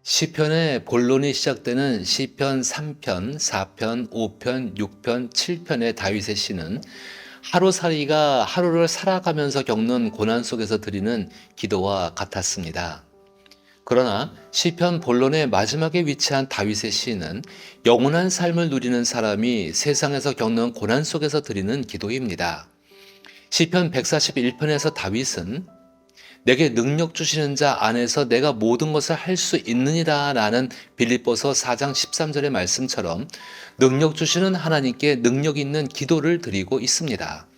시편의 본론이 시작되는 시편 3편, 4편, 5편, 6편, 7편의 다윗의 시는 하루살이가 하루를 살아가면서 겪는 고난 속에서 드리는 기도와 같았습니다. 그러나 시편 본론의 마지막에 위치한 다윗의 시는 영원한 삶을 누리는 사람이 세상에서 겪는 고난 속에서 드리는 기도입니다. 시편 141편에서 다윗은 내게 능력 주시는 자 안에서 내가 모든 것을 할 수 있느니라 라는 빌립보서 4장 13절의 말씀처럼 능력 주시는 하나님께 능력 있는 기도를 드리고 있습니다.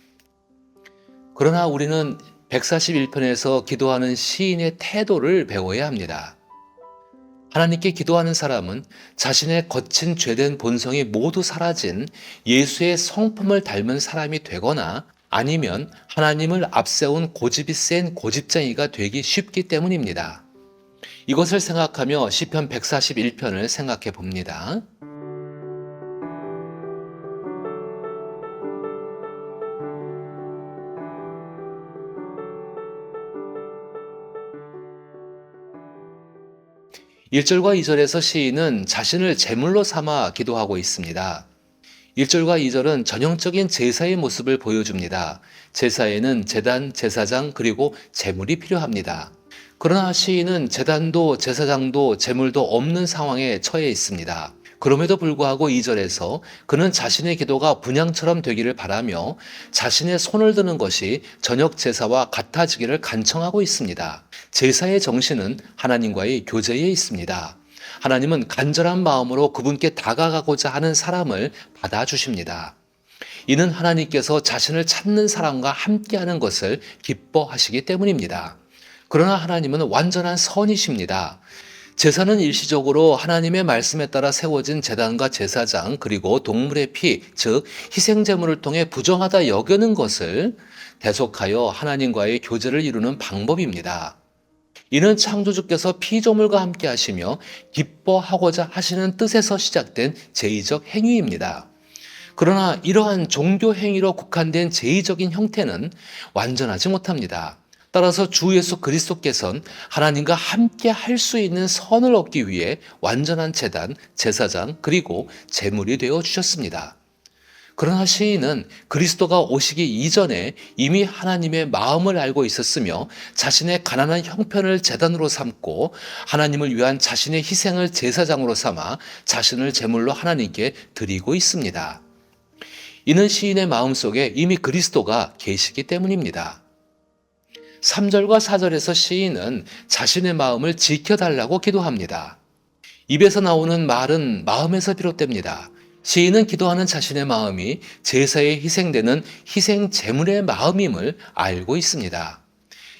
그러나 우리는 141편에서 기도하는 시인의 태도를 배워야 합니다. 하나님께 기도하는 사람은 자신의 거친 죄된 본성이 모두 사라진 예수의 성품을 닮은 사람이 되거나 아니면 하나님을 앞세운 고집이 센 고집쟁이가 되기 쉽기 때문입니다. 이것을 생각하며 시편 141편을 생각해 봅니다. 1절과 2절에서 시인은 자신을 제물로 삼아 기도하고 있습니다. 1절과 2절은 전형적인 제사의 모습을 보여줍니다. 제사에는 제단, 제사장, 그리고 제물이 필요합니다. 그러나 시인은 제단도 제사장도 제물도 없는 상황에 처해 있습니다. 그럼에도 불구하고 2절에서 그는 자신의 기도가 분향처럼 되기를 바라며 자신의 손을 드는 것이 저녁 제사와 같아지기를 간청하고 있습니다. 제사의 정신은 하나님과의 교제에 있습니다. 하나님은 간절한 마음으로 그분께 다가가고자 하는 사람을 받아주십니다. 이는 하나님께서 자신을 찾는 사람과 함께하는 것을 기뻐하시기 때문입니다. 그러나 하나님은 완전한 선이십니다. 제사는 일시적으로 하나님의 말씀에 따라 세워진 제단과 제사장 그리고 동물의 피, 즉 희생제물을 통해 부정하다 여기는 것을 대속하여 하나님과의 교제를 이루는 방법입니다. 이는 창조주께서 피조물과 함께 하시며 기뻐하고자 하시는 뜻에서 시작된 제의적 행위입니다. 그러나 이러한 종교 행위로 국한된 제의적인 형태는 완전하지 못합니다. 따라서 주 예수 그리스도께서는 하나님과 함께 할 수 있는 선을 얻기 위해 완전한 제단, 제사장, 그리고 제물이 되어 주셨습니다. 그러나 시인은 그리스도가 오시기 이전에 이미 하나님의 마음을 알고 있었으며 자신의 가난한 형편을 제단으로 삼고 하나님을 위한 자신의 희생을 제사장으로 삼아 자신을 제물로 하나님께 드리고 있습니다. 이는 시인의 마음속에 이미 그리스도가 계시기 때문입니다. 3절과 4절에서 시인은 자신의 마음을 지켜달라고 기도합니다. 입에서 나오는 말은 마음에서 비롯됩니다. 시인은 기도하는 자신의 마음이 제사에 희생되는 희생 제물의 마음임을 알고 있습니다.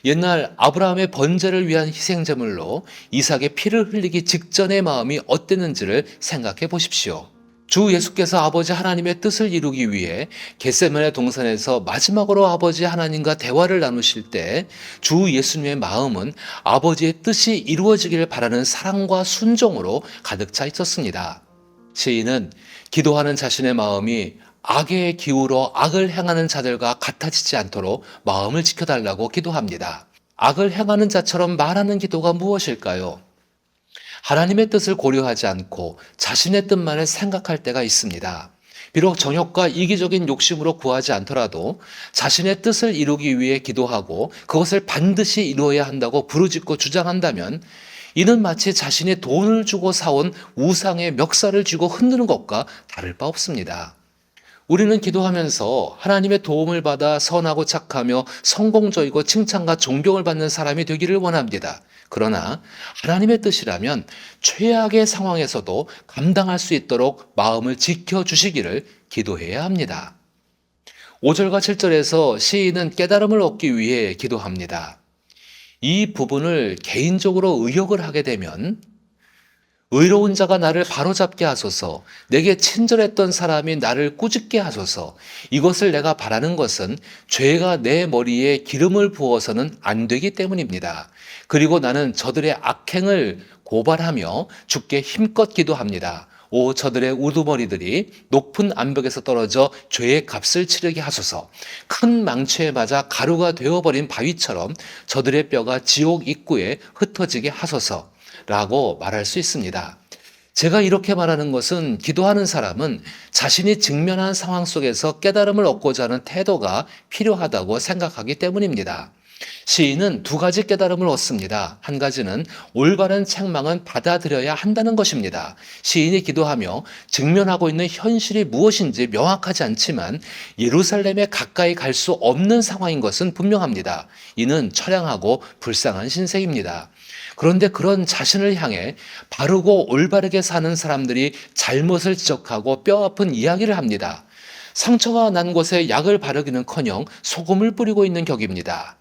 옛날 아브라함의 번제를 위한 희생 제물로 이삭의 피를 흘리기 직전의 마음이 어땠는지를 생각해 보십시오. 주 예수께서 아버지 하나님의 뜻을 이루기 위해 겟세마네 동산에서 마지막으로 아버지 하나님과 대화를 나누실 때 주 예수님의 마음은 아버지의 뜻이 이루어지기를 바라는 사랑과 순종으로 가득 차 있었습니다. 시인은 기도하는 자신의 마음이 악의 기우로 악을 행하는 자들과 같아지지 않도록 마음을 지켜달라고 기도합니다. 악을 행하는 자처럼 말하는 기도가 무엇일까요? 하나님의 뜻을 고려하지 않고 자신의 뜻만을 생각할 때가 있습니다. 비록 정욕과 이기적인 욕심으로 구하지 않더라도 자신의 뜻을 이루기 위해 기도하고 그것을 반드시 이루어야 한다고 부르짖고 주장한다면 이는 마치 자신이 돈을 주고 사온 우상의 멱살을 쥐고 흔드는 것과 다를 바 없습니다. 우리는 기도하면서 하나님의 도움을 받아 선하고 착하며 성공적이고 칭찬과 존경을 받는 사람이 되기를 원합니다. 그러나 하나님의 뜻이라면 최악의 상황에서도 감당할 수 있도록 마음을 지켜주시기를 기도해야 합니다. 5절과 7절에서 시인은 깨달음을 얻기 위해 기도합니다. 이 부분을 개인적으로 의역을 하게 되면 의로운 자가 나를 바로잡게 하소서, 내게 친절했던 사람이 나를 꾸짖게 하소서. 이것을 내가 바라는 것은 죄가 내 머리에 기름을 부어서는 안 되기 때문입니다. 그리고 나는 저들의 악행을 고발하며 주께 힘껏 기도합니다. 오 저들의 우두머리들이 높은 암벽에서 떨어져 죄의 값을 치르게 하소서. 큰 망치에 맞아 가루가 되어버린 바위처럼 저들의 뼈가 지옥 입구에 흩어지게 하소서. 라고 말할 수 있습니다. 제가 이렇게 말하는 것은 기도하는 사람은 자신이 직면한 상황 속에서 깨달음을 얻고자 하는 태도가 필요하다고 생각하기 때문입니다. 시인은 두 가지 깨달음을 얻습니다. 한 가지는 올바른 책망은 받아들여야 한다는 것입니다. 시인이 기도하며 직면하고 있는 현실이 무엇인지 명확하지 않지만 예루살렘에 가까이 갈 수 없는 상황인 것은 분명합니다. 이는 처량하고 불쌍한 신세입니다. 그런데 그런 자신을 향해 바르고 올바르게 사는 사람들이 잘못을 지적하고 뼈아픈 이야기를 합니다. 상처가 난 곳에 약을 바르기는커녕 소금을 뿌리고 있는 격입니다.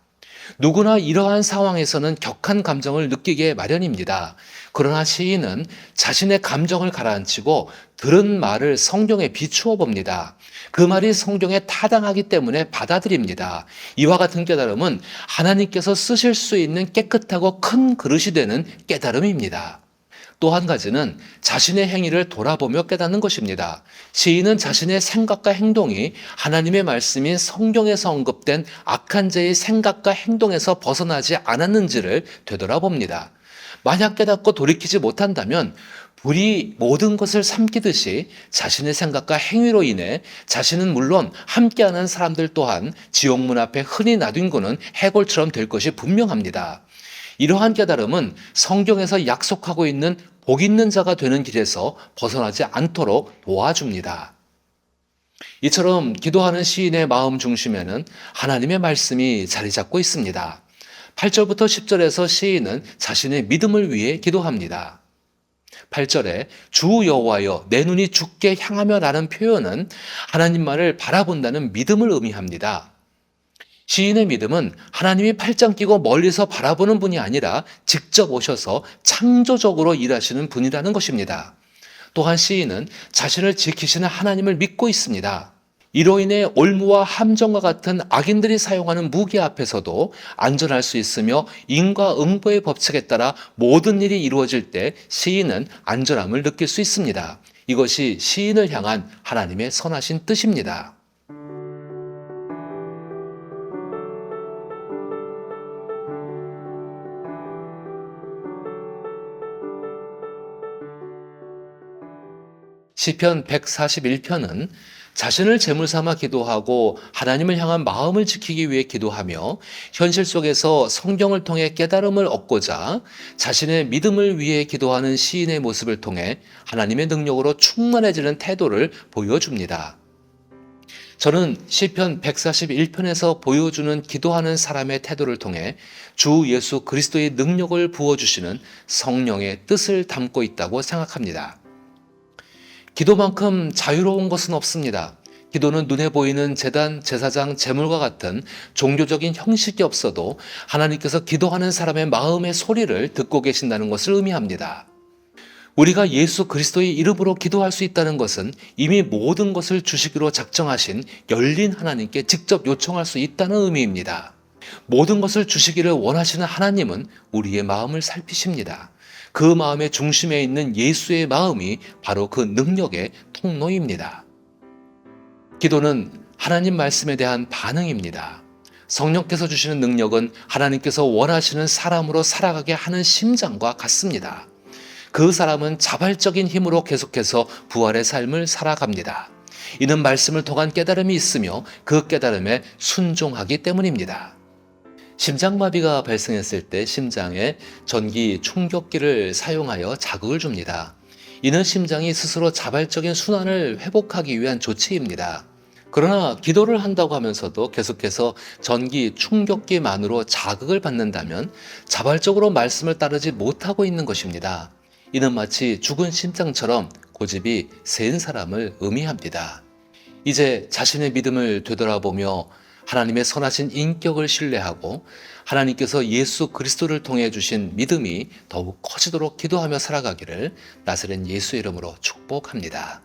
누구나 이러한 상황에서는 격한 감정을 느끼게 마련입니다. 그러나 시인은 자신의 감정을 가라앉히고 들은 말을 성경에 비추어 봅니다. 그 말이 성경에 타당하기 때문에 받아들입니다. 이와 같은 깨달음은 하나님께서 쓰실 수 있는 깨끗하고 큰 그릇이 되는 깨달음입니다. 또 한 가지는 자신의 행위를 돌아보며 깨닫는 것입니다. 시인은 자신의 생각과 행동이 하나님의 말씀인 성경에서 언급된 악한 자의 생각과 행동에서 벗어나지 않았는지를 되돌아봅니다. 만약 깨닫고 돌이키지 못한다면 불이 모든 것을 삼키듯이 자신의 생각과 행위로 인해 자신은 물론 함께하는 사람들 또한 지옥문 앞에 흔히 놔둔 거는 해골처럼 될 것이 분명합니다. 이러한 깨달음은 성경에서 약속하고 있는 복 있는 자가 되는 길에서 벗어나지 않도록 도와줍니다. 이처럼 기도하는 시인의 마음 중심에는 하나님의 말씀이 자리 잡고 있습니다. 8절부터 10절에서 시인은 자신의 믿음을 위해 기도합니다. 8절에 주 여호와여 내 눈이 주께 향하며 라는 표현은 하나님만을 바라본다는 믿음을 의미합니다. 시인의 믿음은 하나님이 팔짱 끼고 멀리서 바라보는 분이 아니라 직접 오셔서 창조적으로 일하시는 분이라는 것입니다. 또한 시인은 자신을 지키시는 하나님을 믿고 있습니다. 이로 인해 올무와 함정과 같은 악인들이 사용하는 무기 앞에서도 안전할 수 있으며 인과응보의 법칙에 따라 모든 일이 이루어질 때 시인은 안전함을 느낄 수 있습니다. 이것이 시인을 향한 하나님의 선하신 뜻입니다. 시편 141편은 자신을 제물 삼아 기도하고 하나님을 향한 마음을 지키기 위해 기도하며 현실 속에서 성경을 통해 깨달음을 얻고자 자신의 믿음을 위해 기도하는 시인의 모습을 통해 하나님의 능력으로 충만해지는 태도를 보여줍니다. 저는 시편 141편에서 보여주는 기도하는 사람의 태도를 통해 주 예수 그리스도의 능력을 부어주시는 성령의 뜻을 담고 있다고 생각합니다. 기도만큼 자유로운 것은 없습니다. 기도는 눈에 보이는 제단, 제사장, 제물과 같은 종교적인 형식이 없어도 하나님께서 기도하는 사람의 마음의 소리를 듣고 계신다는 것을 의미합니다. 우리가 예수 그리스도의 이름으로 기도할 수 있다는 것은 이미 모든 것을 주시기로 작정하신 열린 하나님께 직접 요청할 수 있다는 의미입니다. 모든 것을 주시기를 원하시는 하나님은 우리의 마음을 살피십니다. 그 마음의 중심에 있는 예수의 마음이 바로 그 능력의 통로입니다. 기도는 하나님 말씀에 대한 반응입니다. 성령께서 주시는 능력은 하나님께서 원하시는 사람으로 살아가게 하는 심장과 같습니다. 그 사람은 자발적인 힘으로 계속해서 부활의 삶을 살아갑니다. 이는 말씀을 통한 깨달음이 있으며 그 깨달음에 순종하기 때문입니다. 심장마비가 발생했을 때 심장에 전기 충격기를 사용하여 자극을 줍니다. 이는 심장이 스스로 자발적인 순환을 회복하기 위한 조치입니다. 그러나 기도를 한다고 하면서도 계속해서 전기 충격기만으로 자극을 받는다면 자발적으로 말씀을 따르지 못하고 있는 것입니다. 이는 마치 죽은 심장처럼 고집이 센 사람을 의미합니다. 이제 자신의 믿음을 되돌아보며 하나님의 선하신 인격을 신뢰하고 하나님께서 예수 그리스도를 통해 주신 믿음이 더욱 커지도록 기도하며 살아가기를 나사렛 예수의 이름으로 축복합니다.